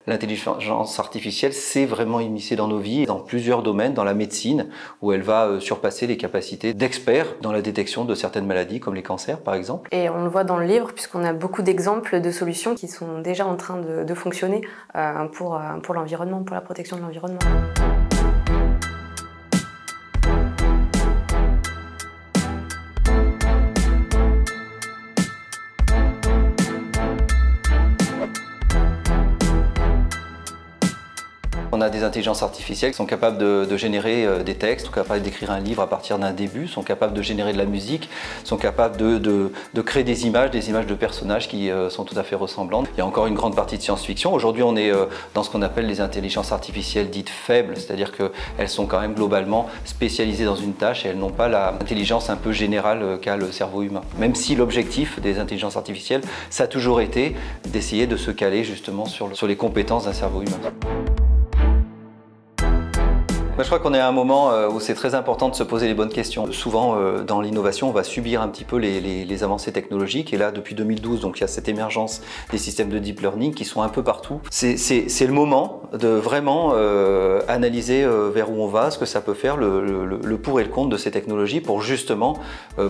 L'intelligence artificielle s'est vraiment immiscée dans nos vies, dans plusieurs domaines, dans la médecine, où elle va surpasser les capacités d'experts dans la détection de certaines maladies, comme les cancers par exemple. Et on le voit dans le livre, puisqu'on a beaucoup d'exemples de solutions qui sont déjà en train de fonctionner pour l'environnement, pour la protection de l'environnement. On a des intelligences artificielles qui sont capables de générer des textes, sont capables d'écrire un livre à partir d'un début, sont capables de générer de la musique, sont capables de créer des images de personnages qui sont tout à fait ressemblantes. Il y a encore une grande partie de science-fiction. Aujourd'hui, on est dans ce qu'on appelle les intelligences artificielles dites faibles, c'est-à-dire qu'elles sont quand même globalement spécialisées dans une tâche et elles n'ont pas l'intelligence un peu générale qu'a le cerveau humain. Même si l'objectif des intelligences artificielles, ça a toujours été d'essayer de se caler justement sur les compétences d'un cerveau humain. Moi, je crois qu'on est à un moment où c'est très important de se poser les bonnes questions. Souvent, dans l'innovation, on va subir un petit peu les avancées technologiques. Et là, depuis 2012, donc, il y a cette émergence des systèmes de deep learning qui sont un peu partout. C'est le moment de vraiment analyser vers où on va, ce que ça peut faire, le pour et le contre de ces technologies pour justement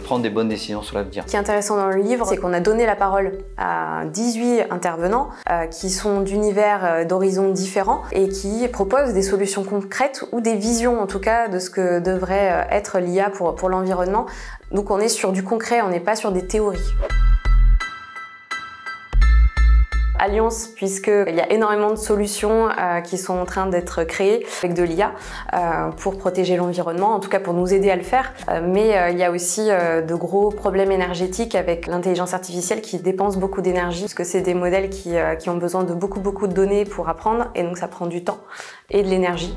prendre des bonnes décisions sur l'avenir. Ce qui est intéressant dans le livre, c'est qu'on a donné la parole à 18 intervenants qui sont d'univers, d'horizons différents et qui proposent des solutions concrètes ou des visions en tout cas de ce que devrait être l'IA pour l'environnement. Donc on est sur du concret, on n'est pas sur des théories. Alliance, puisqu'il y a énormément de solutions qui sont en train d'être créées avec de l'IA pour protéger l'environnement, en tout cas pour nous aider à le faire. Mais il y a aussi de gros problèmes énergétiques avec l'intelligence artificielle qui dépense beaucoup d'énergie, parce que c'est des modèles qui ont besoin de beaucoup de données pour apprendre, et donc ça prend du temps et de l'énergie.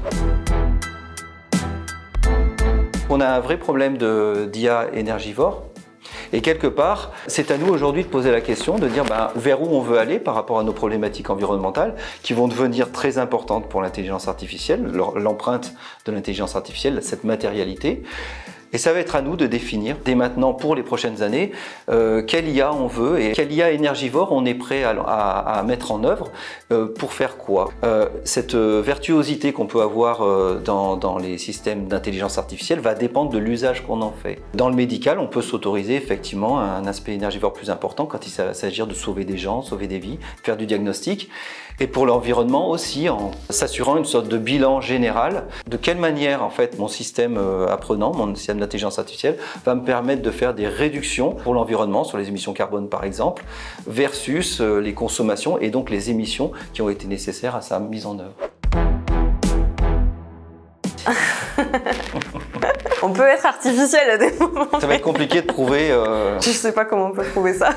On a un vrai problème d'IA énergivore. Et quelque part, c'est à nous aujourd'hui de poser la question, de dire vers où on veut aller par rapport à nos problématiques environnementales qui vont devenir très importantes pour l'intelligence artificielle, l'empreinte de l'intelligence artificielle, cette matérialité. Et ça va être à nous de définir dès maintenant pour les prochaines années quelle IA on veut et quelle IA énergivore on est prêt à mettre en œuvre pour faire quoi. Cette virtuosité qu'on peut avoir dans les systèmes d'intelligence artificielle va dépendre de l'usage qu'on en fait. Dans le médical, on peut s'autoriser effectivement un aspect énergivore plus important quand il s'agit de sauver des gens, sauver des vies, faire du diagnostic. Et pour l'environnement aussi, en s'assurant une sorte de bilan général de quelle manière en fait mon système apprenant, mon système d'intelligence artificielle va me permettre de faire des réductions pour l'environnement, sur les émissions carbone par exemple, versus les consommations et donc les émissions qui ont été nécessaires à sa mise en œuvre. On peut être artificiel à des moments. Ça va être compliqué de prouver. Je sais pas comment on peut prouver ça.